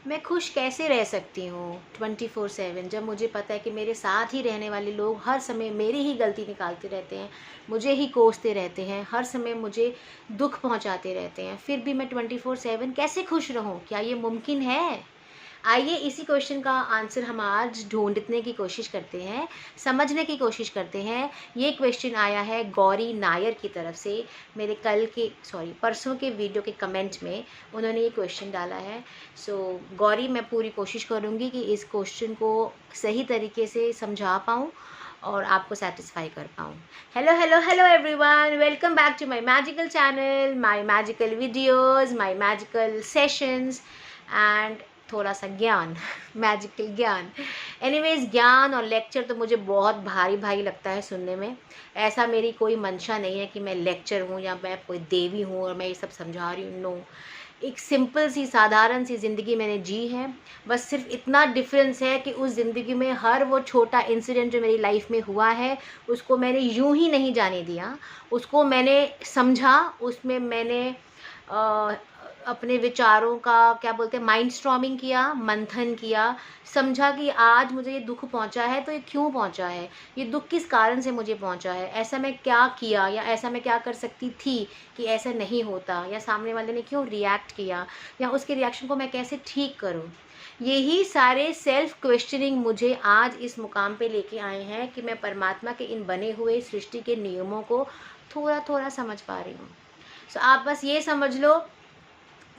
मैं खुश कैसे रह सकती हूँ 24/7 जब मुझे पता है कि मेरे साथ ही रहने वाले लोग हर समय मेरी ही गलती निकालते रहते हैं, मुझे ही कोसते रहते हैं, हर समय मुझे दुख पहुँचाते रहते हैं, फिर भी मैं 24/7 कैसे खुश रहूँ? क्या ये मुमकिन है? आइए इसी क्वेश्चन का आंसर हम आज ढूंढने की कोशिश करते हैं, समझने की कोशिश करते हैं। ये क्वेश्चन आया है गौरी नायर की तरफ से। मेरे परसों के वीडियो के कमेंट में उन्होंने ये क्वेश्चन डाला है। गौरी, मैं पूरी कोशिश करूँगी कि इस क्वेश्चन को सही तरीके से समझा पाऊँ और आपको सेटिस्फाई कर पाऊँ। Hello everyone, welcome back to my magical channel, my magical videos, my magical sessions and थोड़ा सा ज्ञान मैजिकल ज्ञान। एनीवेज, ज्ञान और लेक्चर तो मुझे बहुत भारी भारी लगता है सुनने में। ऐसा मेरी कोई मंशा नहीं है कि मैं लेक्चर हूँ या मैं कोई देवी हूँ और मैं ये सब समझा रही हूँ। नो, एक सिंपल सी साधारण सी ज़िंदगी मैंने जी है। बस सिर्फ इतना डिफरेंस है कि उस ज़िंदगी में हर वो छोटा इंसिडेंट जो मेरी लाइफ में हुआ है उसको मैंने यूं ही नहीं जाने दिया, उसको मैंने समझा, उसमें मैंने अपने विचारों का क्या बोलते हैं माइंड स्टॉर्मिंग किया, मंथन किया, समझा कि आज मुझे ये दुख पहुंचा है तो ये क्यों पहुंचा है, ये दुख किस कारण से मुझे पहुंचा है, ऐसा मैं क्या किया या ऐसा मैं क्या कर सकती थी कि ऐसा नहीं होता, या सामने वाले ने क्यों रिएक्ट किया या उसके रिएक्शन को मैं कैसे ठीक करूं। यही सारे सेल्फ क्वेश्चनिंग मुझे आज इस मुकाम पे लेके आए हैं कि मैं परमात्मा के इन बने हुए सृष्टि के नियमों को थोड़ा थोड़ा समझ पा रही हूँ। आप बस ये समझ लो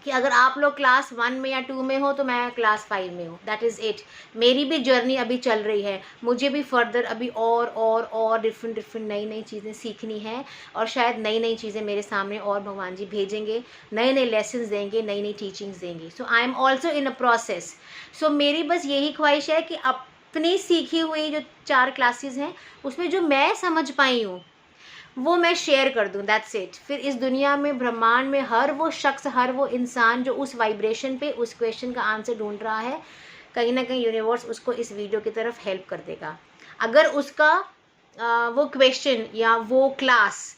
कि अगर आप लोग क्लास 1 में या 2 में हो तो मैं क्लास 5 में हूँ। That is it. मेरी भी जर्नी अभी चल रही है, मुझे भी फर्दर अभी और डिफरेंट नई चीज़ें सीखनी है और शायद नई चीज़ें मेरे सामने और भगवान जी भेजेंगे, नए लेसन्स देंगे, नई टीचिंग्स देंगे। So I am also in a process. So मेरी बस यही ख्वाहिश है कि अपनी सीखी हुई जो 4 क्लासेस हैं उसमें जो मैं समझ पाई हूँ वो मैं शेयर कर दूं। That's it. फिर इस दुनिया में, ब्रह्मांड में हर वो शख्स, हर वो इंसान जो उस वाइब्रेशन पे उस क्वेश्चन का आंसर ढूंढ रहा है, कहीं ना कहीं यूनिवर्स उसको इस वीडियो की तरफ हेल्प कर देगा। अगर उसका वो क्वेश्चन या वो क्लास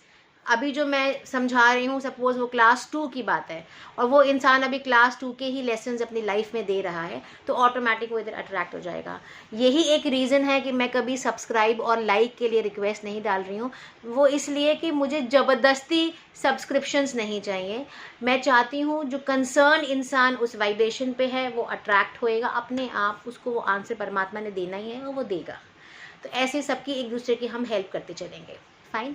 अभी जो मैं समझा रही हूँ, सपोज वो क्लास 2 की बात है और वो इंसान अभी क्लास 2 के ही लेसन्स अपनी लाइफ में दे रहा है, तो ऑटोमेटिक वो इधर अट्रैक्ट हो जाएगा। यही एक रीज़न है कि मैं कभी सब्सक्राइब और लाइक के लिए रिक्वेस्ट नहीं डाल रही हूँ। वो इसलिए कि मुझे ज़बरदस्ती सब्सक्रिप्शंस नहीं चाहिए। मैं चाहती हूँ जो कंसर्न इंसान उस वाइब्रेशन पे है वो अट्रैक्ट होएगा अपने आप, उसको वो आंसर परमात्मा ने देना ही है और वो देगा। तो ऐसे सबकी एक दूसरे की हम हेल्प करते चलेंगे। फाइन।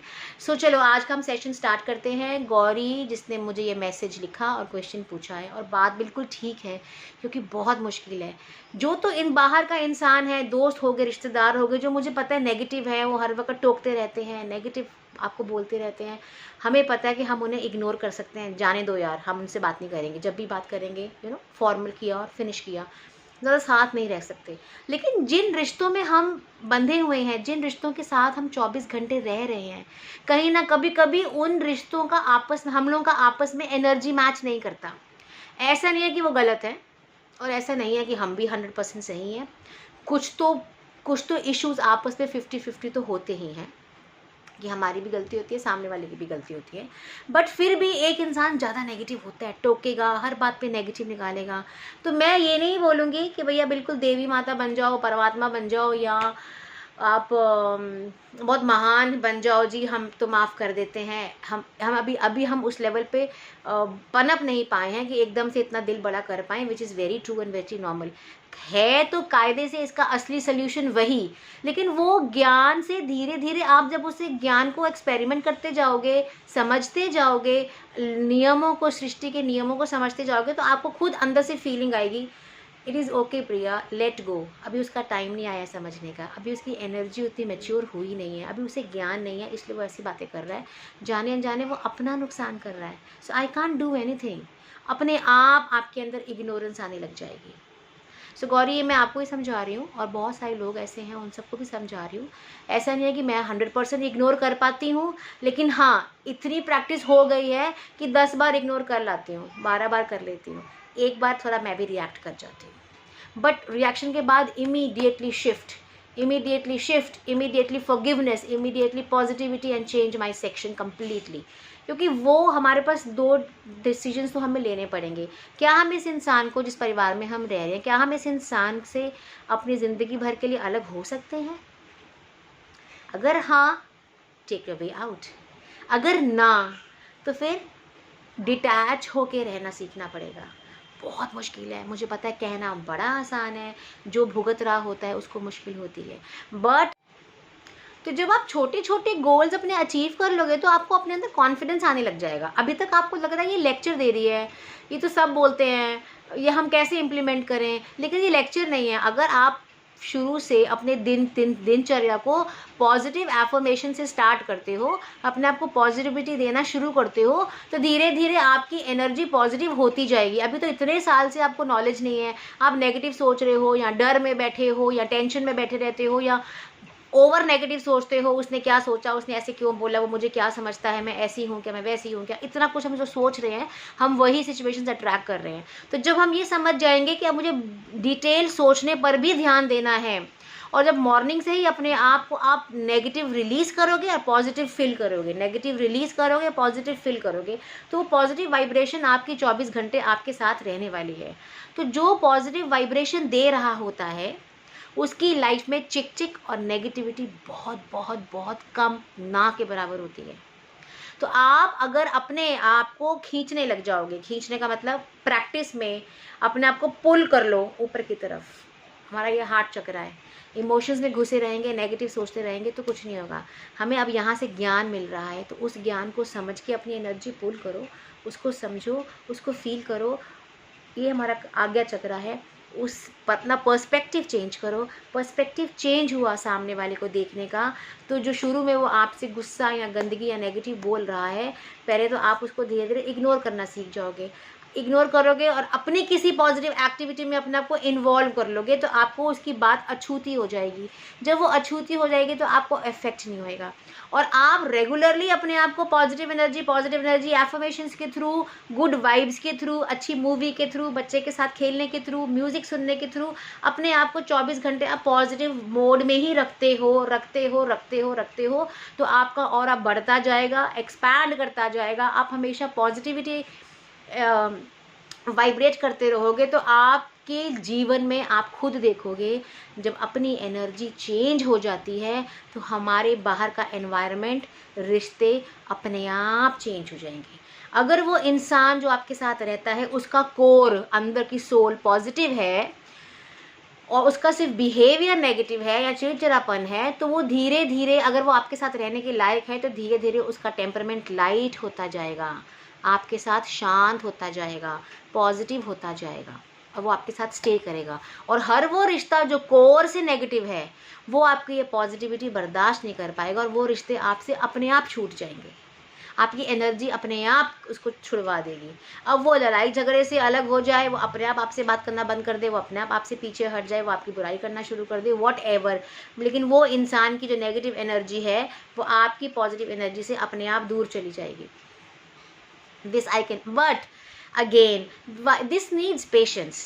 चलो आज का हम सेशन स्टार्ट करते हैं। गौरी जिसने मुझे ये मैसेज लिखा और क्वेश्चन पूछा है, और बात बिल्कुल ठीक है क्योंकि बहुत मुश्किल है। जो तो इन बाहर का इंसान है, दोस्त हो गए, रिश्तेदार हो गए, जो मुझे पता है नेगेटिव है, वो हर वक्त टोकते रहते हैं, नेगेटिव आपको बोलते रहते हैं। हमें पता है कि हम उन्हें इग्नोर कर सकते हैं, जाने दो यार, हम उनसे बात नहीं करेंगे। जब भी बात करेंगे फॉर्मल किया और फिनिश किया, ज़्यादा साथ नहीं रह सकते। लेकिन जिन रिश्तों में हम बंधे हुए हैं, जिन रिश्तों के साथ हम 24 घंटे रह रहे हैं, कहीं ना कभी कभी उन रिश्तों का हम लोगों का आपस में एनर्जी मैच नहीं करता। ऐसा नहीं है कि वो गलत है और ऐसा नहीं है कि हम भी 100% सही हैं। कुछ तो इश्यूज आपस में 50-50 तो होते ही हैं कि हमारी भी गलती होती है, सामने वाले की भी गलती होती है। बट फिर भी एक इंसान ज़्यादा नेगेटिव होता है, टोकेगा, हर बात पे नेगेटिव निकालेगा। तो मैं ये नहीं बोलूँगी कि भैया बिल्कुल देवी माता बन जाओ, परमात्मा बन जाओ, या आप बहुत महान बन जाओ जी, हम तो माफ़ कर देते हैं। हम अभी हम उस लेवल पे पनप नहीं पाए हैं कि एकदम से इतना दिल बड़ा कर पाएँ, which is very true and very normal है। तो कायदे से इसका असली सोल्यूशन वही, लेकिन वो ज्ञान से धीरे धीरे आप जब उसे ज्ञान को एक्सपेरिमेंट करते जाओगे, समझते जाओगे, नियमों को, सृष्टि के नियमों को समझते जाओगे, तो आपको खुद अंदर से फीलिंग आएगी, it is okay Priya, let go. अभी उसका टाइम नहीं आया समझने का, अभी उसकी एनर्जी उतनी मैच्योर हुई नहीं है, अभी उसे ज्ञान नहीं है, इसलिए वो ऐसी बातें कर रहा है। जाने अनजाने वो अपना नुकसान कर रहा है। सो आई कांट डू एनीथिंग। अपने आप आपके अंदर इग्नोरेंस आने लग जाएगी। सो गौरी, ये मैं आपको ही समझा रही हूँ और बहुत सारे लोग ऐसे हैं, उन सबको भी समझा रही हूँ। ऐसा नहीं है कि मैं 100% इग्नोर कर पाती हूँ, लेकिन हाँ, इतनी प्रैक्टिस हो गई है कि 10 बार इग्नोर कर लाती हूँ, 12 बार कर लेती हूँ। एक बार थोड़ा मैं भी रिएक्ट कर जाती हूँ, बट रिएक्शन के बाद immediately shift immediately shift, immediately forgiveness, immediately positivity and change my section completely. क्योंकि वो हमारे पास दो डिसीजंस तो हमें लेने पड़ेंगे. क्या हम इस इंसान को, जिस परिवार में हम रह रहे हैं, क्या हम इस इंसान से अपनी ज़िंदगी भर के लिए अलग हो सकते हैं? अगर हाँ, टेक योर वे आउट. अगर ना, तो फिर डिटैच होके रहना सीखना पड़ेगा. बहुत मुश्किल है, मुझे पता है, कहना बड़ा आसान है, जो भुगत रहा होता है उसको मुश्किल होती है. बट तो जब आप छोटे छोटे गोल्स अपने अचीव कर लोगे तो आपको अपने अंदर कॉन्फिडेंस आने लग जाएगा. अभी तक आपको लग रहा है ये लेक्चर दे रही है, ये तो सब बोलते हैं, ये हम कैसे इम्प्लीमेंट करें, लेकिन ये लेक्चर नहीं है. अगर आप शुरू से अपने दिनचर्या को पॉजिटिव एफर्मेशन से स्टार्ट करते हो, अपने आप को पॉजिटिविटी देना शुरू करते हो, तो धीरे धीरे आपकी एनर्जी पॉजिटिव होती जाएगी. अभी तो इतने साल से आपको नॉलेज नहीं है, आप नेगेटिव सोच रहे हो, या डर में बैठे हो, या टेंशन में बैठे रहते हो, या ओवर नेगेटिव सोचते हो, उसने क्या सोचा, उसने ऐसे क्यों बोला, वो मुझे क्या समझता है, मैं ऐसी हूँ क्या, मैं वैसी हूँ क्या. इतना कुछ हम जो सोच रहे हैं, हम वही सिचुएशंस अट्रैक्ट कर रहे हैं. तो जब हम ये समझ जाएंगे कि अब मुझे डिटेल सोचने पर भी ध्यान देना है, और जब मॉर्निंग से ही अपने आप को आप नेगेटिव रिलीज करोगे और पॉजिटिव फील करोगे, नेगेटिव रिलीज करोगे, पॉजिटिव फील करोगे, तो वो पॉजिटिव वाइब्रेशन आपकी 24 घंटे आपके साथ रहने वाली है. तो जो पॉजिटिव वाइब्रेशन दे रहा होता है, उसकी लाइफ में चिक चिक और नेगेटिविटी बहुत बहुत बहुत कम, ना के बराबर होती है. तो आप अगर अपने आप को खींचने लग जाओगे, खींचने का मतलब प्रैक्टिस में अपने आप को पुल कर लो ऊपर की तरफ. हमारा ये हार्ट चक्र है, इमोशंस में घुसे रहेंगे, नेगेटिव सोचते रहेंगे तो कुछ नहीं होगा. हमें अब यहाँ से ज्ञान मिल रहा है, तो उस ज्ञान को समझ के अपनी एनर्जी पुल करो, उसको समझो, उसको फील करो. ये हमारा आज्ञा चक्र है. उस अपना पर्सपेक्टिव चेंज करो. पर्सपेक्टिव चेंज हुआ सामने वाले को देखने का, तो जो शुरू में वो आपसे गुस्सा या गंदगी या नेगेटिव बोल रहा है, पहले तो आप उसको धीरे धीरे इग्नोर करना सीख जाओगे. इग्नोर करोगे और अपनी किसी पॉजिटिव एक्टिविटी में अपने आप को इन्वॉल्व कर लोगे, तो आपको उसकी बात अछूती हो जाएगी. जब वो अछूती हो जाएगी तो आपको इफेक्ट नहीं होएगा. और आप रेगुलरली अपने आप को पॉजिटिव एनर्जी एफर्मेशंस के थ्रू, गुड वाइब्स के थ्रू, अच्छी मूवी के थ्रू, बच्चे के साथ खेलने के थ्रू, म्यूजिक सुनने के थ्रू अपने आप को 24 घंटे आप पॉजिटिव मोड में ही रखते हो, तो आपका ऑरा बढ़ता जाएगा, एक्सपैंड करता जाएगा. आप हमेशा पॉजिटिविटी वाइब्रेट करते रहोगे, तो आपके जीवन में आप खुद देखोगे, जब अपनी एनर्जी चेंज हो जाती है तो हमारे बाहर का एनवायरनमेंट, रिश्ते अपने आप चेंज हो जाएंगे. अगर वो इंसान जो आपके साथ रहता है उसका कोर, अंदर की सोल पॉजिटिव है और उसका सिर्फ बिहेवियर नेगेटिव है या चिड़चिड़ापन है, तो वो धीरे धीरे, अगर वो आपके साथ रहने के लायक है, तो धीरे धीरे उसका टेम्परामेंट लाइट होता जाएगा, आपके साथ शांत होता जाएगा, पॉजिटिव होता जाएगा, और वो आपके साथ स्टे करेगा. और हर वो रिश्ता जो कोर से नेगेटिव है, वो आपकी ये पॉजिटिविटी बर्दाश्त नहीं कर पाएगा, और वो रिश्ते आपसे अपने आप छूट जाएंगे. आपकी एनर्जी अपने आप उसको छुड़वा देगी. अब वो लड़ाई झगड़े से अलग हो जाए, वो अपने आप आपसे बात करना बंद कर दे, वो अपने आप आपसे पीछे हट जाए, वो आपकी बुराई करना शुरू कर दे, वॉट एवर, लेकिन वो इंसान की जो नेगेटिव एनर्जी है, वो आपकी पॉजिटिव एनर्जी से अपने आप दूर चली जाएगी. This I can, but again this needs patience.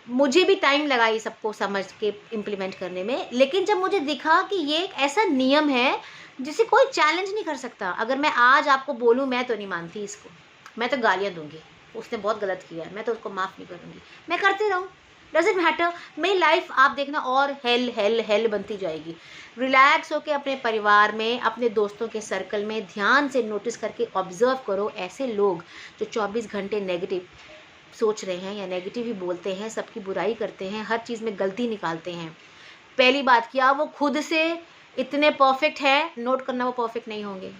मुझे भी टाइम लगा ये सबको समझ के इम्प्लीमेंट करने में, लेकिन जब मुझे दिखा कि ये एक ऐसा नियम है जिसे कोई चैलेंज नहीं कर सकता. अगर मैं आज आपको बोलूँ, मैं तो नहीं मानती इसको, मैं तो गालियाँ दूंगी, उसने बहुत गलत किया है, मैं तो उसको माफ़ नहीं करूँगी, मैं करते रहूँ, डजंट मैटर. मेरी लाइफ आप देखना और हेल हेल हेल बनती जाएगी. रिलैक्स होकर अपने परिवार में, अपने दोस्तों के सर्कल में ध्यान से नोटिस करके ऑब्जर्व करो ऐसे लोग जो 24 घंटे नेगेटिव सोच रहे हैं या नेगेटिव ही बोलते हैं, सबकी बुराई करते हैं, हर चीज़ में गलती निकालते हैं. पहली बात, क्या वो खुद से इतने परफेक्ट है? नोट करना, वो परफेक्ट नहीं होंगे.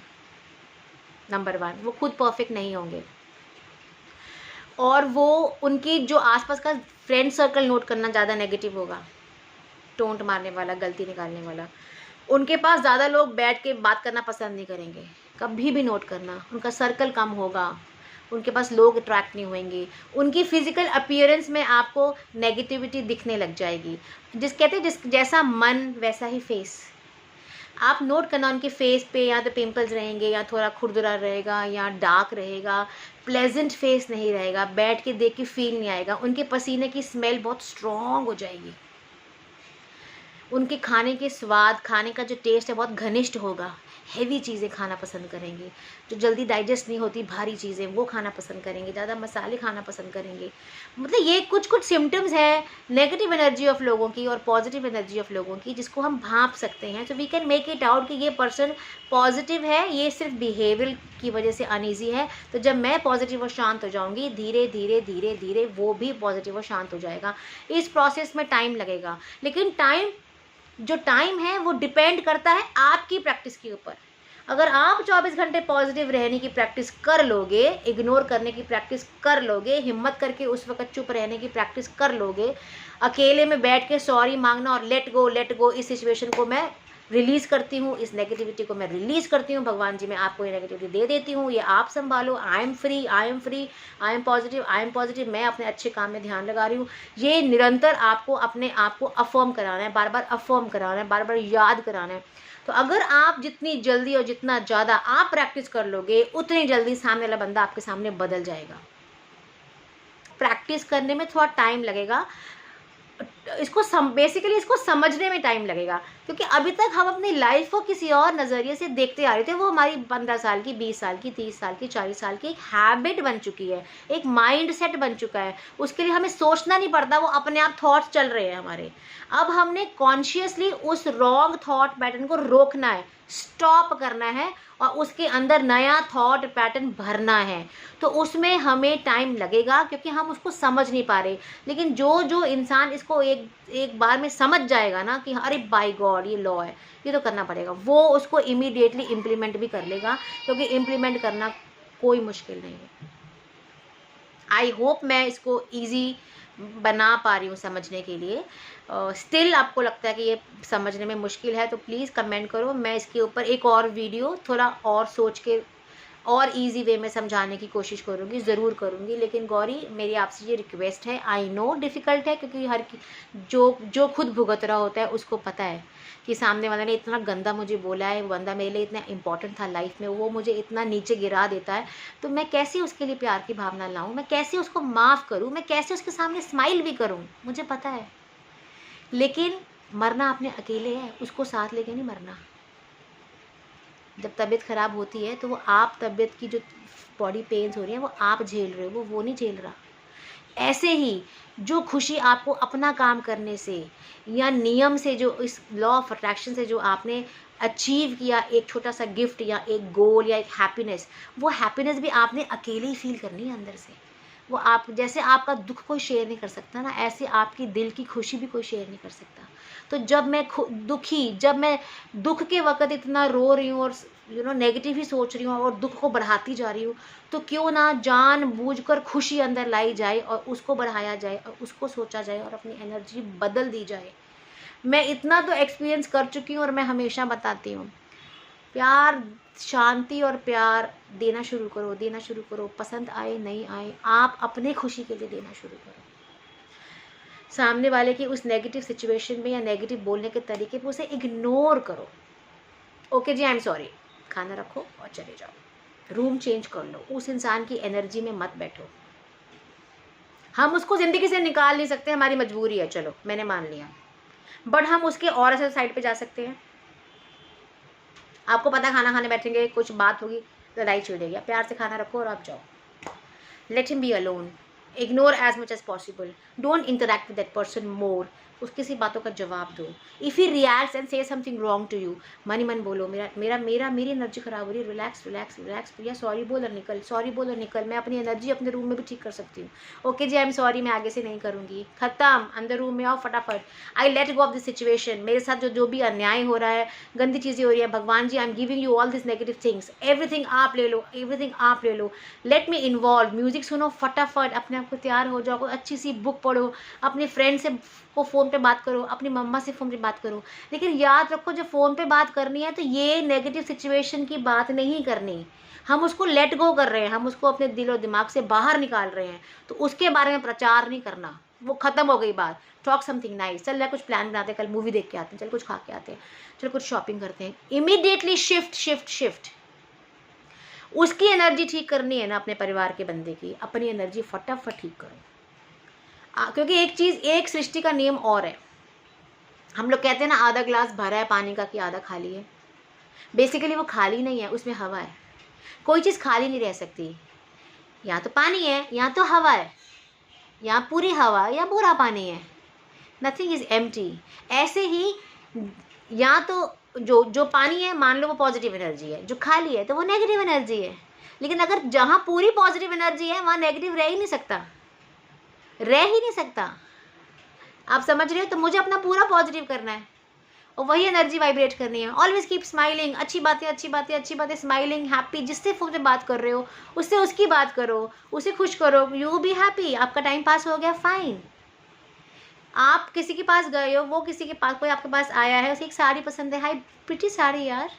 नंबर 1, वो खुद परफेक्ट नहीं होंगे. और वो उनकी जो आसपास का फ्रेंड सर्कल नोट करना ज़्यादा नेगेटिव होगा, टोंट मारने वाला, गलती निकालने वाला. उनके पास ज़्यादा लोग बैठ के बात करना पसंद नहीं करेंगे. कभी भी नोट करना, उनका सर्कल कम होगा, उनके पास लोग अट्रैक्ट नहीं होंगे, उनकी फिजिकल अपीयरेंस में आपको नेगेटिविटी दिखने लग जाएगी. कहते हैं जैसा मन वैसा ही फेस. आप नोट करना, उनके फेस पे या तो पिंपल्स रहेंगे, या थोड़ा खुरदुरा रहेगा, या डार्क रहेगा, प्लेजेंट फेस नहीं रहेगा, बैठ के देख के फील नहीं आएगा, उनके पसीने की स्मेल बहुत स्ट्रॉन्ग हो जाएगी. उनके खाने के स्वाद, खाने का जो टेस्ट है बहुत घनिष्ठ होगा। हेवी चीज़ें खाना पसंद करेंगे, जो जल्दी डाइजेस्ट नहीं होती भारी चीज़ें वो खाना पसंद करेंगे, ज़्यादा मसाले खाना पसंद करेंगे। मतलब ये कुछ कुछ सिम्टम्स है नेगेटिव एनर्जी ऑफ लोगों की और पॉजिटिव एनर्जी ऑफ लोगों की, जिसको हम भांप सकते हैं। So we can make it out कि ये पर्सन पॉजिटिव है, ये सिर्फ बिहेवियर की वजह से अनईजी है। तो जब मैं पॉजिटिव और शांत हो जाऊंगी, धीरे धीरे धीरे धीरे वो भी पॉजिटिव और शांत हो जाएगा। इस प्रोसेस में टाइम लगेगा, लेकिन जो टाइम है वो डिपेंड करता है आपकी प्रैक्टिस के ऊपर। अगर आप 24 घंटे पॉजिटिव रहने की प्रैक्टिस कर लोगे, इग्नोर करने की प्रैक्टिस कर लोगे, हिम्मत करके उस वक्त चुप रहने की प्रैक्टिस कर लोगे, अकेले में बैठ के सॉरी मांगना और लेट गो, इस सिचुएशन को मैं रिलीज़ करती हूँ, इस नेगेटिविटी को मैं रिलीज़ करती हूँ, भगवान जी मैं आपको ये नेगेटिविटी दे देती हूँ, ये आप संभालो, I am free, I am positive, मैं अपने अच्छे काम में ध्यान लगा रही हूँ। ये निरंतर आपको अपने आप को अफर्म कराना है, बार बार अफर्म कराना है, बार बार याद कराना है। तो अगर आप जितनी जल्दी और जितना ज़्यादा आप प्रैक्टिस कर लोगे, उतनी जल्दी सामने वाला बंदा आपके सामने बदल जाएगा। प्रैक्टिस करने में थोड़ा टाइम लगेगा, बेसिकली इसको समझने में टाइम लगेगा, क्योंकि अभी तक हम अपनी लाइफ को किसी और नज़रिए से देखते आ रहे थे। वो हमारी 15 साल की, 20 साल की, 30 साल की, 40 साल की एक हैबिट बन चुकी है, एक माइंड सेट बन चुका है। उसके लिए हमें सोचना नहीं पड़ता, वो अपने आप थॉट्स चल रहे हैं हमारे। अब हमने कॉन्शियसली उस रॉन्ग थॉट पैटर्न को रोकना है, स्टॉप करना है और उसके अंदर नया थॉट पैटर्न भरना है। तो उसमें हमें टाइम लगेगा, क्योंकि हम उसको समझ नहीं पा रहे। लेकिन जो इंसान इसको एक बार में समझ जाएगा ना कि अरे बाय गॉड ये लॉ है, ये तो करना पड़ेगा, वो उसको इमीडिएटली इम्प्लीमेंट भी कर लेगा, क्योंकि इम्प्लीमेंट करना कोई मुश्किल नहीं है। आई होप मैं इसको ईजी बना पा रही हूँ समझने के लिए। स्टिल आपको लगता है कि ये समझने में मुश्किल है तो प्लीज़ कमेंट करो, मैं इसके ऊपर एक और वीडियो थोड़ा और सोच के और इजी वे में समझाने की कोशिश करूँगी, ज़रूर करूँगी। लेकिन गौरी मेरी आपसे ये रिक्वेस्ट है, आई नो डिफ़िकल्ट है, क्योंकि जो खुद भुगत रहा होता है उसको पता है कि सामने वाले ने इतना गंदा मुझे बोला है, वो बंदा मेरे लिए इतना इंपॉर्टेंट था लाइफ में, वो मुझे इतना नीचे गिरा देता है, तो मैं कैसे उसके लिए प्यार की भावना लाऊं, मैं कैसे उसको माफ़ करूं, मैं कैसे उसके सामने स्माइल भी करूं, मुझे पता है। लेकिन मरना अपने अकेले है, उसको साथ लेके नहीं मरना। जब तबीयत ख़राब होती है तो वो आप तबीयत की जो बॉडी पेन्स हो रही हैं वो आप झेल रहे हो, वो नहीं झेल रहा। ऐसे ही जो खुशी आपको अपना काम करने से या नियम से, जो इस लॉ ऑफ अट्रैक्शन से जो आपने अचीव किया, एक छोटा सा गिफ्ट या एक गोल या एक हैप्पीनेस, वो हैप्पीनेस भी आपने अकेले ही फील करनी है अंदर से। वो आप, जैसे आपका दुख कोई शेयर नहीं कर सकता ना, ऐसे आपकी दिल की खुशी भी कोई शेयर नहीं कर सकता। तो जब मैं दुख के वक्त इतना रो रही हूँ और नेगेटिव ही सोच रही हूँ और दुख को बढ़ाती जा रही हूँ, तो क्यों ना जानबूझकर खुशी अंदर लाई जाए और उसको बढ़ाया जाए और उसको सोचा जाए और अपनी एनर्जी बदल दी जाए। मैं इतना तो एक्सपीरियंस कर चुकी हूँ और मैं हमेशा बताती हूँ, प्यार, शांति और प्यार देना शुरू करो, पसंद आए नहीं आए, आप अपने खुशी के लिए देना शुरू करो। सामने वाले की उस नेगेटिव सिचुएशन में या नेगेटिव बोलने के तरीके पे उसे इग्नोर करो। ओके जी, आई एम सॉरी, खाना रखो और चले जाओ, रूम चेंज कर लो, उस इंसान की एनर्जी में मत बैठो। हम उसको ज़िंदगी से निकाल नहीं सकते, हमारी मजबूरी है, चलो मैंने मान लिया, बट हम उसके और ऐसे साइड पे जा सकते हैं। आपको पता, खाना खाने बैठेंगे, कुछ बात होगी, लड़ाई छिड़ेगी, प्यार से खाना रखो और आप जाओ। Let him be alone, ignore as much as possible, don't interact with that person more, उसकी सी बातों का जवाब दो। If he reacts and say something wrong to you, मन ही मन बोलो, मेरी एनर्जी खराब हो रही है, रिलैक्स भैया, सॉरी बोल और निकल, मैं अपनी एनर्जी अपने रूम में भी ठीक कर सकती हूँ। ओके जी, आई एम सॉरी, मैं आगे से नहीं करूँगी, खत्म, अंदर रूम में आओ फटाफट, I let go of this situation. मेरे साथ जो भी अन्याय हो रहा है, गंदी चीज़ें हो रही है, भगवान जी I am giving you all this negative things, everything आप ले लो, लेट मी इन्वॉल्व, म्यूजिक सुनो फटाफट, अपने आप को तैयार हो जाओ, कोई अच्छी सी बुक पढ़ो, अपने फ्रेंड से को फ़ोन पे बात करो, अपनी मम्मा से फ़ोन पे बात करो। लेकिन याद रखो, जो फ़ोन पे बात करनी है तो ये नेगेटिव सिचुएशन की बात नहीं करनी, हम उसको लेट गो कर रहे हैं, हम उसको अपने दिल और दिमाग से बाहर निकाल रहे हैं, तो उसके बारे में प्रचार नहीं करना, वो ख़त्म हो गई बात। टॉक समथिंग नाइस, चल कुछ प्लान बनाते हैं, कल मूवी देख के आते हैं, चल कुछ खा के आते हैं, चल कुछ शॉपिंग करते हैं। Immediately shift. उसकी एनर्जी ठीक करनी है ना, अपने परिवार के बंदे की, अपनी एनर्जी फटाफट ठीक करो। क्योंकि एक सृष्टि का नियम और है, हम लोग कहते हैं ना आधा ग्लास भरा है पानी का कि आधा खाली है। बेसिकली वो खाली नहीं है, उसमें हवा है। कोई चीज़ खाली नहीं रह सकती, या तो पानी है या तो हवा है, या पूरी हवा या पूरा पानी है। Nothing is empty. ऐसे ही या तो जो जो पानी है मान लो वो पॉजिटिव एनर्जी है, जो खाली है तो वो नेगेटिव एनर्जी है। लेकिन अगर जहाँ पूरी पॉजिटिव एनर्जी है वहाँ नेगेटिव रह ही नहीं सकता, रह ही नहीं सकता। आप समझ रहे हो? तो मुझे अपना पूरा पॉजिटिव करना है और वही एनर्जी वाइब्रेट करनी है। ऑलवेज कीप स्माइलिंग, अच्छी बातें अच्छी बातें अच्छी बातें, स्माइलिंग, हैप्पी। जिससे फोन पे बात कर रहे हो उससे उसकी बात करो, उसे खुश करो, यू बी हैप्पी। आपका टाइम पास हो गया, फाइन। आप किसी के पास गए हो, वो किसी के पास, कोई आपके पास आया है, उसे एक साड़ी पसंद है, हाय प्रिटी साड़ी यार।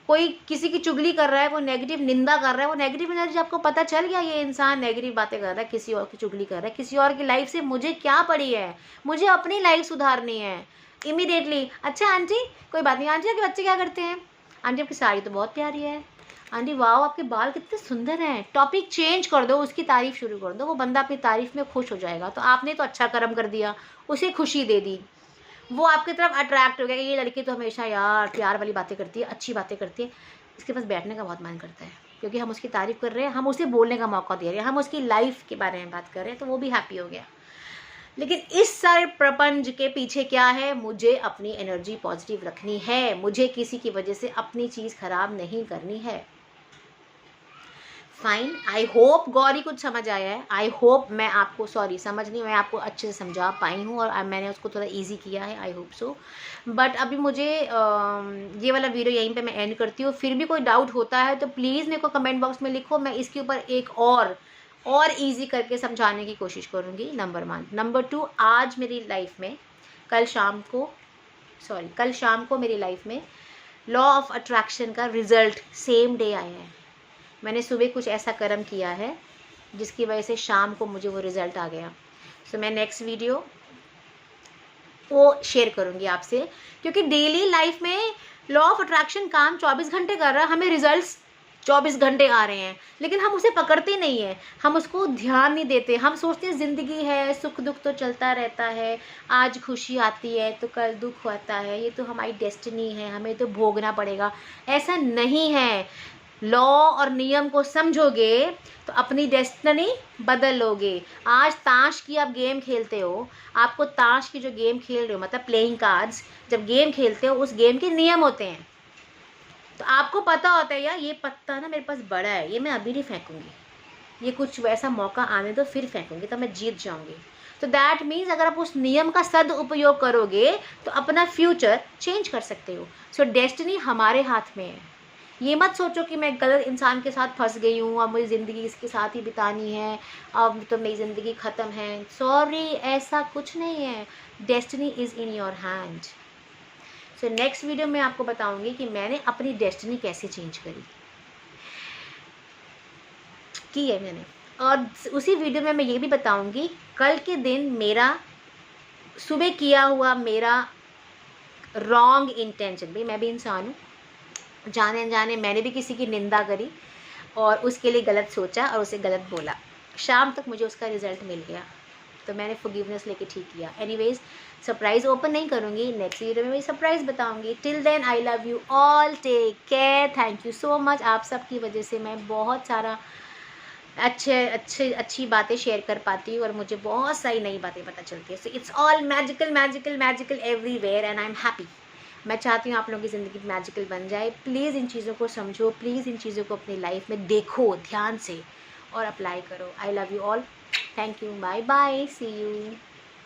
कोई किसी की चुगली कर रहा है, वो नेगेटिव निंदा कर रहा है, वो नेगेटिव एनर्जी, आपको पता चल गया ये इंसान नेगेटिव बातें कर रहा है, किसी और की चुगली कर रहा है, किसी और की लाइफ से मुझे क्या पड़ी है, मुझे अपनी लाइफ सुधारनी है इमीडिएटली। अच्छा आंटी कोई बात नहीं, आंटी आपके बच्चे क्या करते हैं, आंटी आपकी साड़ी तो बहुत प्यारी है, आंटी वाह आपके बाल कितने सुंदर हैं। टॉपिक चेंज कर दो, उसकी तारीफ शुरू कर दो, वो बंदा अपनी तारीफ में खुश हो जाएगा। तो आपने तो अच्छा कर्म कर दिया, उसे खुशी दे दी, वो आपकी तरफ अट्रैक्ट हो गया। ये लड़की तो हमेशा यार प्यार वाली बातें करती है, अच्छी बातें करती है, इसके पास बैठने का बहुत मन करता है, क्योंकि हम उसकी तारीफ कर रहे हैं, हम उसे बोलने का मौका दे रहे हैं, हम उसकी लाइफ के बारे में बात कर रहे हैं, तो वो भी हैप्पी हो गया। लेकिन इस सारे प्रपंच के पीछे क्या है, मुझे अपनी एनर्जी पॉजिटिव रखनी है, मुझे किसी की वजह से अपनी चीज़ खराब नहीं करनी है। फाइन, आई होप गौरी कुछ समझ आया है। आई होप मैं आपको, सॉरी समझ नहीं, मैं आपको अच्छे से समझा पाई हूँ और मैंने उसको थोड़ा इजी किया है, आई होप सो। बट अभी मुझे ये वाला वीडियो यहीं पे मैं एंड करती हूँ। फिर भी कोई डाउट होता है तो प्लीज़ मेरे को कमेंट बॉक्स में लिखो, मैं इसके ऊपर एक और ईजी करके समझाने की कोशिश करूँगी। नंबर 1। नंबर 2, आज मेरी लाइफ में कल शाम को मेरी लाइफ में लॉ ऑफ अट्रैक्शन का रिजल्ट सेम डे आया है। मैंने सुबह कुछ ऐसा कर्म किया है जिसकी वजह से शाम को मुझे वो रिज़ल्ट आ गया। सो मैं नेक्स्ट वीडियो वो शेयर करूँगी आपसे, क्योंकि डेली लाइफ में लॉ ऑफ अट्रैक्शन काम 24 घंटे कर रहा है, हमें रिजल्ट्स 24 घंटे आ रहे हैं, लेकिन हम उसे पकड़ते नहीं हैं, हम उसको ध्यान नहीं देते। हम सोचते हैं ज़िंदगी है, सुख दुख तो चलता रहता है, आज खुशी आती है तो कल दुख आता है, ये तो हमारी डेस्टिनी है, हमें तो भोगना पड़ेगा। ऐसा नहीं है। लॉ और नियम को समझोगे तो अपनी डेस्टिनी बदल लोगे। आज ताश की आप गेम खेलते हो, आपको ताश की जो गेम खेल रहे हो, मतलब प्लेइंग कार्ड्स, जब गेम खेलते हो उस गेम के नियम होते हैं। तो आपको पता होता है यार ये पत्ता ना मेरे पास बड़ा है, ये मैं अभी नहीं फेंकूंगी, ये कुछ वैसा मौका आने दो फिर फेंकूंगी तो मैं जीत जाऊंगी। तो दैट मीन्स अगर आप उस नियम का सदुपयोग करोगे तो अपना फ्यूचर चेंज कर सकते हो। सो डेस्टिनी हमारे हाथ में है। ये मत सोचो कि मैं गलत इंसान के साथ फंस गई हूँ, अब मुझे ज़िंदगी इसके साथ ही बितानी है, अब तो मेरी ज़िंदगी ख़त्म है। सॉरी, ऐसा कुछ नहीं है। Destiny is in your hand. So next video में आपको बताऊंगी कि मैंने अपनी डेस्टिनी कैसे चेंज की है मैंने। और उसी वीडियो में मैं ये भी बताऊंगी कल के दिन मेरा सुबह किया हुआ मेरा रॉन्ग इंटेंशन, भाई मैं भी इंसान हूँ, जाने अनजाने मैंने भी किसी की निंदा करी और उसके लिए गलत सोचा और उसे गलत बोला। शाम तक मुझे उसका रिज़ल्ट मिल गया तो मैंने फॉरगिवनेस लेके ठीक किया। एनीवेज, सरप्राइज़ ओपन नहीं करूँगी, नेक्स्ट वीडियो में मैं सरप्राइज़ बताऊँगी। Till then I love you all, take care, thank you so much. आप सब की वजह से मैं बहुत सारा अच्छी बातें शेयर कर पाती हूँ और मुझे बहुत सारी नई बातें पता चलती है। So it's all magical magical magical everywhere and I am happy. मैं चाहती हूँ आप लोगों की ज़िंदगी मैजिकल बन जाए। प्लीज़ इन चीज़ों को समझो, प्लीज़ इन चीज़ों को अपनी लाइफ में देखो ध्यान से और अप्लाई करो। I love you all, thank you, bye bye, see you.